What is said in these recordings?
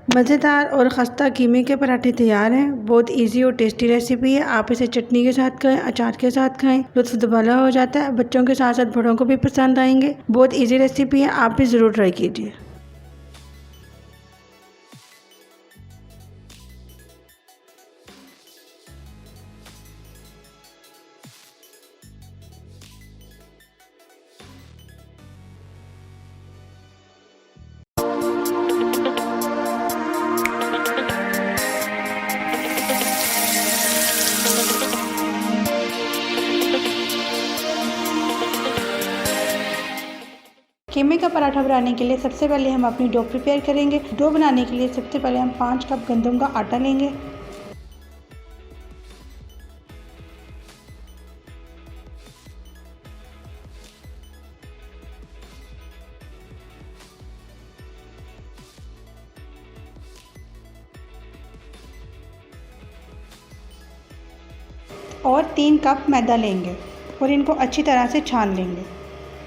मज़ेदार और ख़स्ता कीमे के पराठे तैयार हैं। बहुत इजी और टेस्टी रेसिपी है। आप इसे चटनी के साथ खाएं, अचार के साथ खाएं, लुत्फ़ दुबाला हो जाता है। बच्चों के साथ साथ बड़ों को भी पसंद आएंगे। बहुत इजी रेसिपी है, आप भी ज़रूर ट्राई कीजिए। कीमे का पराठा बनाने के लिए सबसे पहले हम अपनी डो प्रिपेयर करेंगे। डो बनाने के लिए सबसे पहले हम 5 कप गंदम का आटा लेंगे। और 3 कप मैदा लेंगे और इनको अच्छी तरह से छान लेंगे।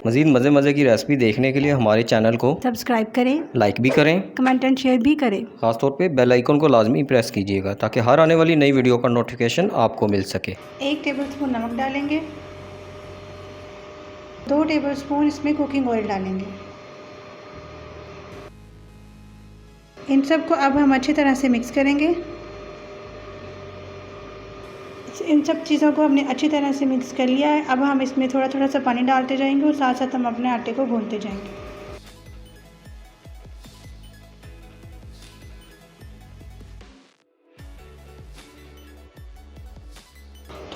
मज़ीद मज़े की रेसिपी देखने के लिए हमारे चैनल को सब्सक्राइब करें, लाइक भी करें, कमेंट एंड शेयर भी करें। ख़ासतौर पे बेल आइकन को लाजमी प्रेस कीजिएगा ताकि हर आने वाली नई वीडियो का नोटिफिकेशन आपको मिल सके। 1 टेबलस्पून नमक डालेंगे। 2 टेबलस्पून इसमें कुकिंग ऑयल डालेंगे। इन सब को अब हम अच्छी तरह से मिक्स करेंगे। इन सब चीज़ों को हमने अच्छी तरह से मिक्स कर लिया है। अब हम इसमें थोड़ा थोड़ा सा पानी डालते जाएंगे और साथ साथ हम अपने आटे को गूंथते जाएंगे।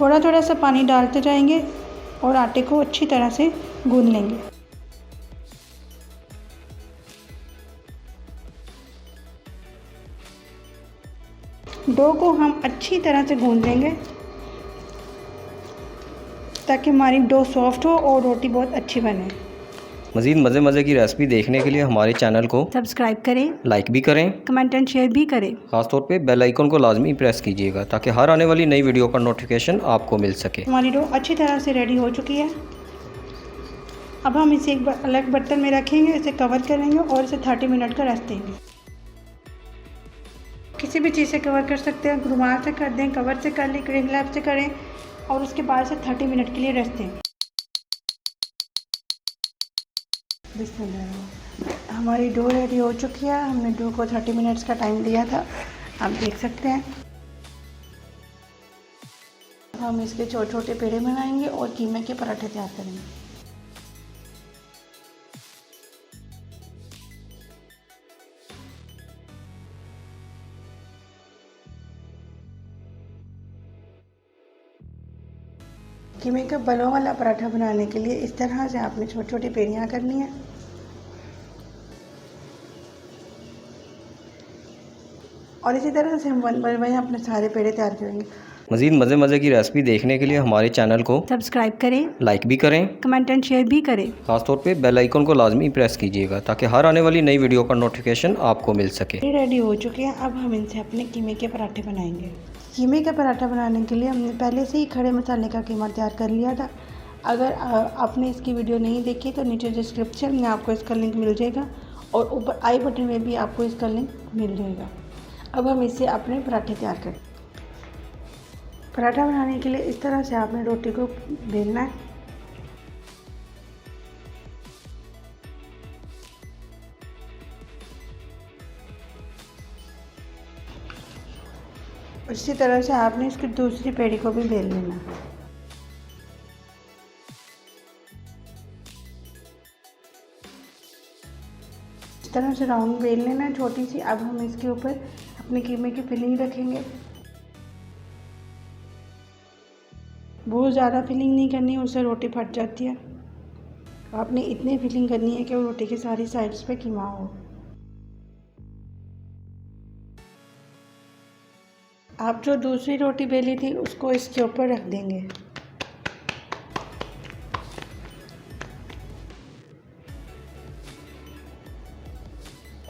थोड़ा थोड़ा सा पानी डालते जाएंगे और आटे को अच्छी तरह से गूंथ लेंगे। डो को हम अच्छी तरह से गूंथ लेंगे ताकि हमारी डो सॉफ्ट हो और रोटी बहुत अच्छी बने। मज़ीद मज़े की रेसिपी देखने के लिए हमारे चैनल को सब्सक्राइब करें, लाइक भी करें, कमेंट एंड शेयर भी करें। ख़ासतौर पे बेल आइकन को लाजमी प्रेस कीजिएगा ताकि हर आने वाली नई वीडियो का नोटिफिकेशन आपको मिल सके। हमारी डो अच्छी तरह से रेडी हो चुकी है। अब हम इसे एक अलग बर्तन में रखेंगे, इसे कवर करेंगे और इसे 30 मिनट का रेस्ट देंगे। किसी भी चीज़ से कवर कर सकते हैं, रुमाल से कर दें, कवर से कर लें, क्रीम लैप से करें और उसके बाद से 30 मिनट के लिए रेस्ट दें। बिस्मिल्लाह। हमारी डो रेडी हो चुकी है। हमने डो को 30 मिनट्स का टाइम दिया था, आप देख सकते हैं। हम इसके छोटे छोटे पेड़े बनाएंगे और कीमे के पराठे तैयार करेंगे। कीमे का बलों वाला पराठा बनाने के लिए इस तरह से आपने छोटी छोटी पेड़ियाँ करनी है और इसी तरह से हम वन बाय वन अपने सारे पेड़े तैयार करेंगे। मज़ीद मज़े की रेसिपी देखने के लिए हमारे चैनल को सब्सक्राइब करें, लाइक भी करें, कमेंट एंड शेयर भी करें। ख़ासतौर पे बेल आइकन को लाजमी प्रेस कीजिएगा ताकि हर आने वाली नई वीडियो का नोटिफिकेशन आपको मिल सके। रेडी हो चुके हैं। अब हम इनसे अपने कीमे के पराठे बनाएंगे। कीमे का पराठा बनाने के लिए हमने पहले से ही खड़े मसाले का कीमा तैयार कर लिया था। अगर आपने इसकी वीडियो नहीं देखी तो नीचे डिस्क्रिप्शन में आपको इसका लिंक मिल जाएगा और ऊपर आई बटन में भी आपको इसका लिंक मिल जाएगा। अब हम इससे अपने पराठे तैयार करें। पराठा बनाने के लिए इस तरह से आपने रोटी को बेलना है। इसी तरह से आपने इसकी दूसरी पेड़ी को भी बेल लेना है। इस तरह से राउंड बेल लेना है छोटी सी। अब हम इसके ऊपर अपने कीमे की फिलिंग रखेंगे। बहुत ज़्यादा फिलिंग नहीं करनी है, उससे रोटी फट जाती है। आपने इतनी फिलिंग करनी है कि वो रोटी की सारी साइड्स पे कीमा हो। आप जो दूसरी रोटी बेली थी उसको इसके ऊपर रख देंगे।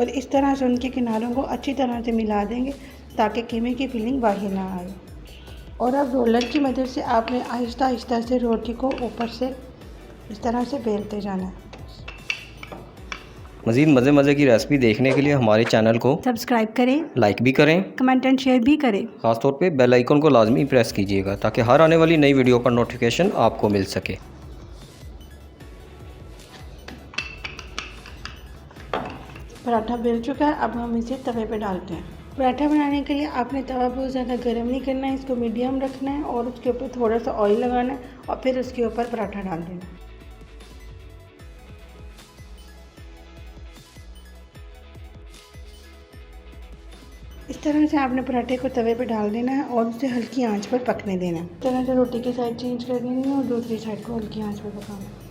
और इस तरह से उनके किनारों को अच्छी तरह से मिला देंगे ताकि कीमे की फिलिंग बाहर ना आए। और अब रोलर की मदद से आपने आहिस्ता आहिस्ता से रोटी को ऊपर से इस तरह से बेलते जाना है। मज़ीद मज़े की रेसिपी देखने के लिए हमारे चैनल को सब्सक्राइब करें, लाइक भी करें, कमेंट एंड शेयर भी करें। ख़ासतौर पे बेल आइकन को लाजमी प्रेस कीजिएगा ताकि हर आने वाली नई वीडियो का नोटिफिकेशन आपको मिल सके। पराठा बेल चुका है, अब हम इसे तवे पे डालते हैं। पराठा बनाने के लिए आपने तवा बहुत ज़्यादा गर्म नहीं करना है, इसको मीडियम रखना है और उसके ऊपर थोड़ा सा ऑयल लगाना है और फिर उसके ऊपर पराठा डाल देना है। इस तरह से आपने पराठे को तवे पे डाल देना है और उसे हल्की आंच पर पकने देना है। इस तरह से रोटी की साइड चेंज कर देनी है और दूसरी साइड को हल्की आंच पर पकाना है।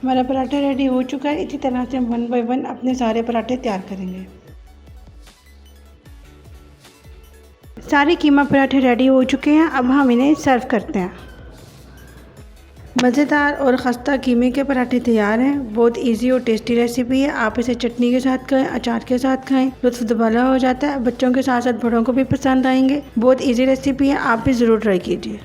हमारा पराठा रेडी हो चुका है। इसी तरह से हम 1 बाय 1 अपने सारे पराठे तैयार करेंगे। सारे कीमा पराठे रेडी हो चुके हैं, अब हम इन्हें सर्व करते हैं। मज़ेदार और खस्ता कीमे के पराठे तैयार हैं। बहुत इजी और टेस्टी रेसिपी है। आप इसे चटनी के साथ खाएं, अचार के साथ खाएं, लुत्फ़ दुबाला हो जाता है। बच्चों के साथ साथ बड़ों को भी पसंद आएंगे। बहुत इजी रेसिपी है, आप भी ज़रूर ट्राई कीजिए।